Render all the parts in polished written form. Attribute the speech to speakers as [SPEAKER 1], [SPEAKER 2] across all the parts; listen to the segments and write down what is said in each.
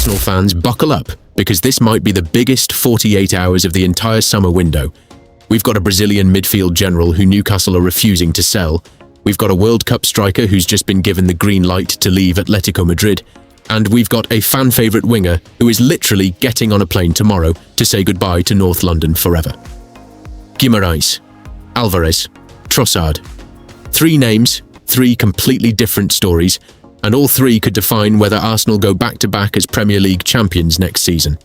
[SPEAKER 1] Arsenal fans, buckle up, because this might be the biggest 48 hours of the entire summer window. We've got a Brazilian midfield general who Newcastle are refusing to sell. We've got a World Cup striker who's just been given the green light to leave Atletico Madrid. And we've got a fan favourite winger who is literally getting on a plane tomorrow to say goodbye to North London forever. Guimarães, Alvarez, Trossard. 3 names, 3 completely different stories, and all 3 could define whether Arsenal go back-to-back as Premier League champions next season.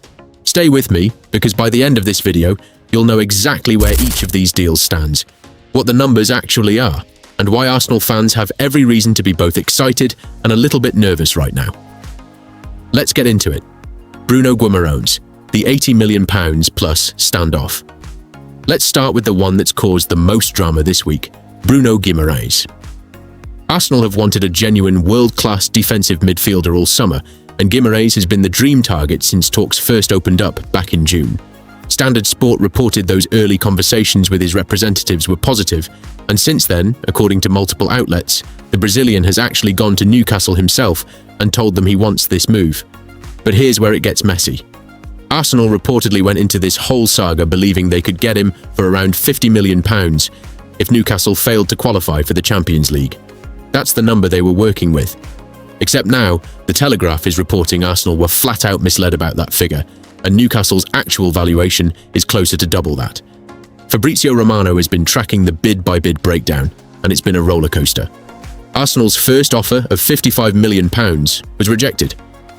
[SPEAKER 1] Stay with me, because by the end of this video, you'll know exactly where each of these deals stands, what the numbers actually are, and why Arsenal fans have every reason to be both excited and a little bit nervous right now. Let's get into it. Bruno Guimarães, the £80 million plus standoff. Let's start with the one that's caused the most drama this week, Bruno Guimarães. Arsenal have wanted a genuine world-class defensive midfielder all summer, and Guimarães has been the dream target since talks first opened up back in June. Standard Sport reported those early conversations with his representatives were positive, and since then, according to multiple outlets, the Brazilian has actually gone to Newcastle himself and told them he wants this move. But here's where it gets messy. Arsenal reportedly went into this whole saga believing they could get him for around £50 million if Newcastle failed to qualify for the Champions League. That's the number they were working with. Except now, The Telegraph is reporting Arsenal were flat out misled about that figure, and Newcastle's actual valuation is closer to double that. Fabrizio Romano has been tracking the bid-by-bid breakdown, and it's been a rollercoaster. Arsenal's first offer of £55 million was rejected.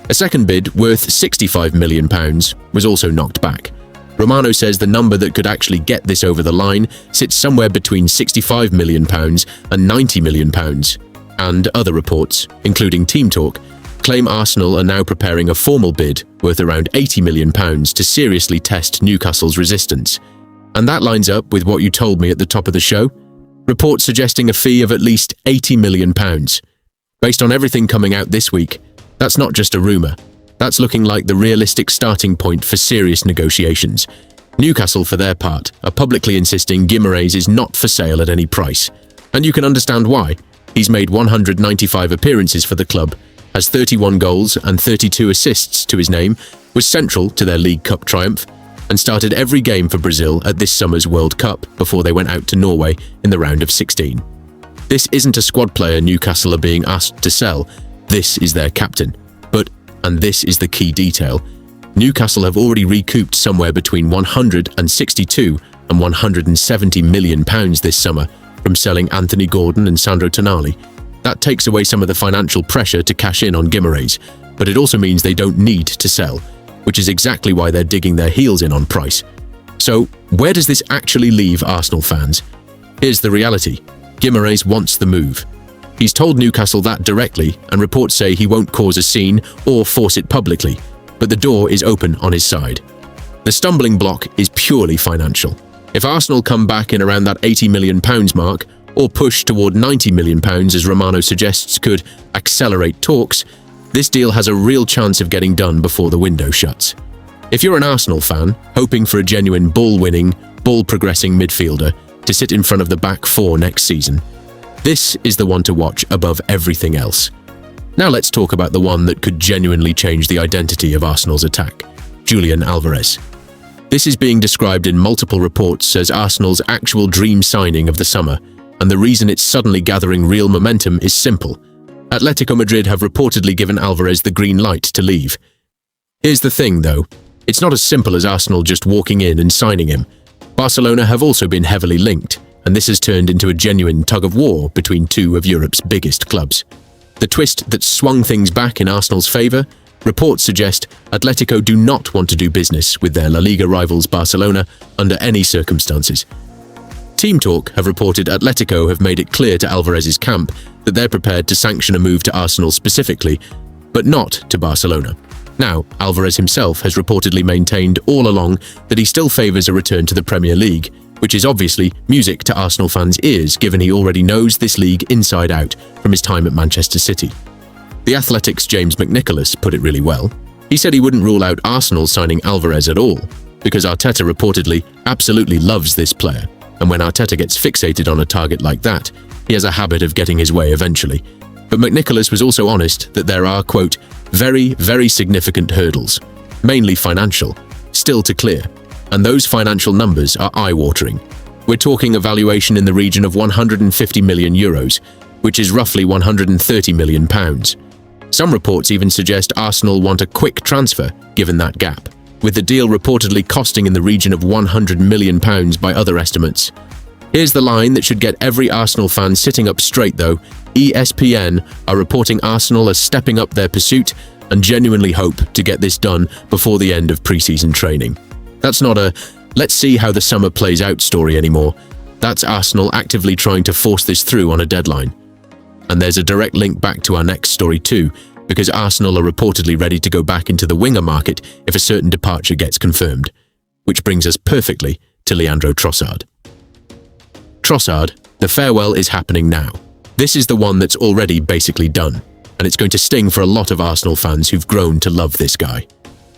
[SPEAKER 1] A second bid worth £65 million was also knocked back. Romano says the number that could actually get this over the line sits somewhere between £65 million and £90 million, and other reports, including Team Talk, claim Arsenal are now preparing a formal bid worth around £80 million to seriously test Newcastle's resistance. And that lines up with what you told me at the top of the show. Reports suggesting a fee of at least £80 million. Based on everything coming out this week, that's not just a rumour. That's looking like the realistic starting point for serious negotiations. Newcastle, for their part, are publicly insisting Guimarães is not for sale at any price. And you can understand why. He's made 195 appearances for the club, has 31 goals and 32 assists to his name, was central to their League Cup triumph, and started every game for Brazil at this summer's World Cup before they went out to Norway in the round of 16. This isn't a squad player Newcastle are being asked to sell, this is their captain. But, and this is the key detail, Newcastle have already recouped somewhere between £162 and £170 million this summer from selling Anthony Gordon and Sandro Tonali. That takes away some of the financial pressure to cash in on Guimarães, but it also means they don't need to sell, which is exactly why they're digging their heels in on price. So, where does this actually leave Arsenal fans? Here's the reality. Guimarães wants the move. He's told Newcastle that directly, and reports say he won't cause a scene or force it publicly, but the door is open on his side. The stumbling block is purely financial. If Arsenal come back in around that £80 million mark, or push toward £90 million as Romano suggests could accelerate talks, this deal has a real chance of getting done before the window shuts. If you're an Arsenal fan, hoping for a genuine ball-winning, ball-progressing midfielder to sit in front of the back four next season, this is the one to watch above everything else. Now let's talk about the one that could genuinely change the identity of Arsenal's attack, Julian Alvarez. This is being described in multiple reports as Arsenal's actual dream signing of the summer, and the reason it's suddenly gathering real momentum is simple. Atletico Madrid have reportedly given Alvarez the green light to leave. Here's the thing, though. It's not as simple as Arsenal just walking in and signing him. Barcelona have also been heavily linked, and this has turned into a genuine tug-of-war between two of Europe's biggest clubs. The twist that swung things back in Arsenal's favour? Reports suggest Atletico do not want to do business with their La Liga rivals Barcelona under any circumstances. Team Talk have reported Atletico have made it clear to Alvarez's camp that they're prepared to sanction a move to Arsenal specifically, but not to Barcelona. Now, Alvarez himself has reportedly maintained all along that he still favours a return to the Premier League, which is obviously music to Arsenal fans' ears given he already knows this league inside out from his time at Manchester City. The Athletic's James McNicholas put it really well. He said he wouldn't rule out Arsenal signing Alvarez at all, because Arteta reportedly absolutely loves this player, and when Arteta gets fixated on a target like that, he has a habit of getting his way eventually. But McNicholas was also honest that there are, quote, very, very significant hurdles, mainly financial, still to clear, and those financial numbers are eye-watering. We're talking a valuation in the region of 150 million euros, which is roughly 130 million pounds. Some reports even suggest Arsenal want a quick transfer, given that gap, with the deal reportedly costing in the region of 100 million pounds by other estimates. Here's the line that should get every Arsenal fan sitting up straight though. ESPN are reporting Arsenal as stepping up their pursuit and genuinely hope to get this done before the end of pre-season training. That's not a "let's see how the summer plays out" story anymore. That's Arsenal actively trying to force this through on a deadline. And there's a direct link back to our next story too, because Arsenal are reportedly ready to go back into the winger market if a certain departure gets confirmed. Which brings us perfectly to Leandro Trossard. Trossard, the farewell is happening now. This is the one that's already basically done, and it's going to sting for a lot of Arsenal fans who've grown to love this guy.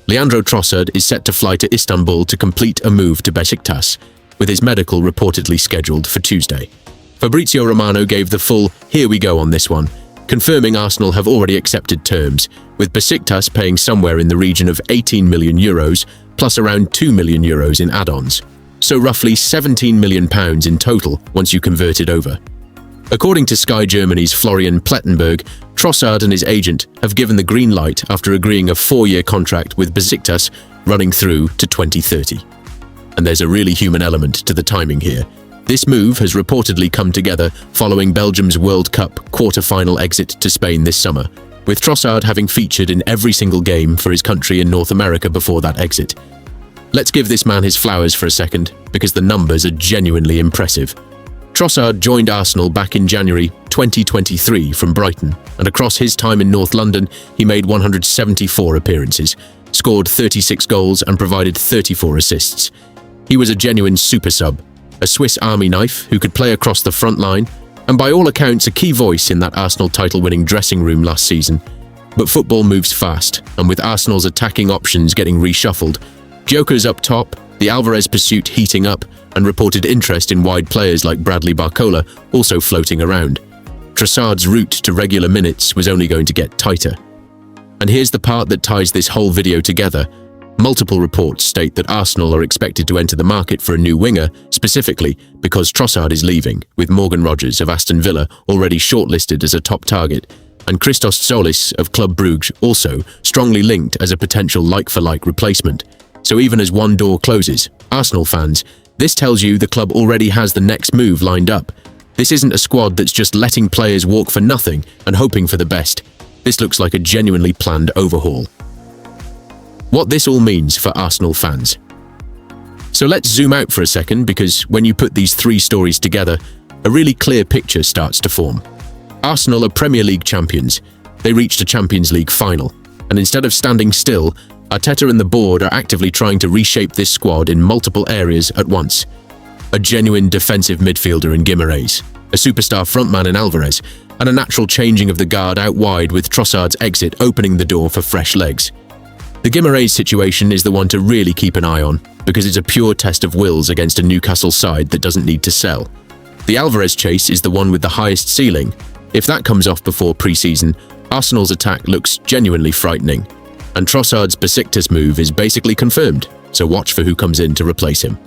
[SPEAKER 1] Leandro Trossard is set to fly to Istanbul to complete a move to Besiktas, with his medical reportedly scheduled for Tuesday. Fabrizio Romano gave the full "here we go" on this one, confirming Arsenal have already accepted terms, with Besiktas paying somewhere in the region of 18 million euros plus around 2 million euros in add-ons. So roughly 17 million pounds in total once you convert it over. According to Sky Germany's Florian Plettenberg, Trossard and his agent have given the green light after agreeing a 4-year contract with Besiktas running through to 2030. And there's a really human element to the timing here. This move has reportedly come together following Belgium's World Cup quarter-final exit to Spain this summer, with Trossard having featured in every single game for his country in North America before that exit. Let's give this man his flowers for a second, because the numbers are genuinely impressive. Trossard joined Arsenal back in January 2023 from Brighton, and across his time in North London, he made 174 appearances, scored 36 goals and provided 34 assists. He was a genuine super sub, a Swiss Army knife who could play across the front line, and by all accounts a key voice in that Arsenal title-winning dressing room last season. But football moves fast, and with Arsenal's attacking options getting reshuffled, jokers up top, the Alvarez pursuit heating up, and reported interest in wide players like Bradley Barcola also floating around, Trossard's route to regular minutes was only going to get tighter. And here's the part that ties this whole video together. Multiple reports state that Arsenal are expected to enter the market for a new winger, specifically because Trossard is leaving, with Morgan Rogers of Aston Villa already shortlisted as a top target, and Christos Solis of Club Brugge also strongly linked as a potential like-for-like replacement. So even as one door closes, Arsenal fans, this tells you the club already has the next move lined up. This isn't a squad that's just letting players walk for nothing and hoping for the best. This looks like a genuinely planned overhaul. What this all means for Arsenal fans. So let's zoom out for a second, because when you put these three stories together, a really clear picture starts to form. Arsenal are Premier League champions. They reached a Champions League final, and instead of standing still, Arteta and the board are actively trying to reshape this squad in multiple areas at once. A genuine defensive midfielder in Guimarães, a superstar frontman in Alvarez, and a natural changing of the guard out wide with Trossard's exit opening the door for fresh legs. The Guimarães situation is the one to really keep an eye on, because it's a pure test of wills against a Newcastle side that doesn't need to sell. The Alvarez chase is the one with the highest ceiling. If that comes off before pre-season, Arsenal's attack looks genuinely frightening. And Trossard's Besiktas move is basically confirmed, so watch for who comes in to replace him.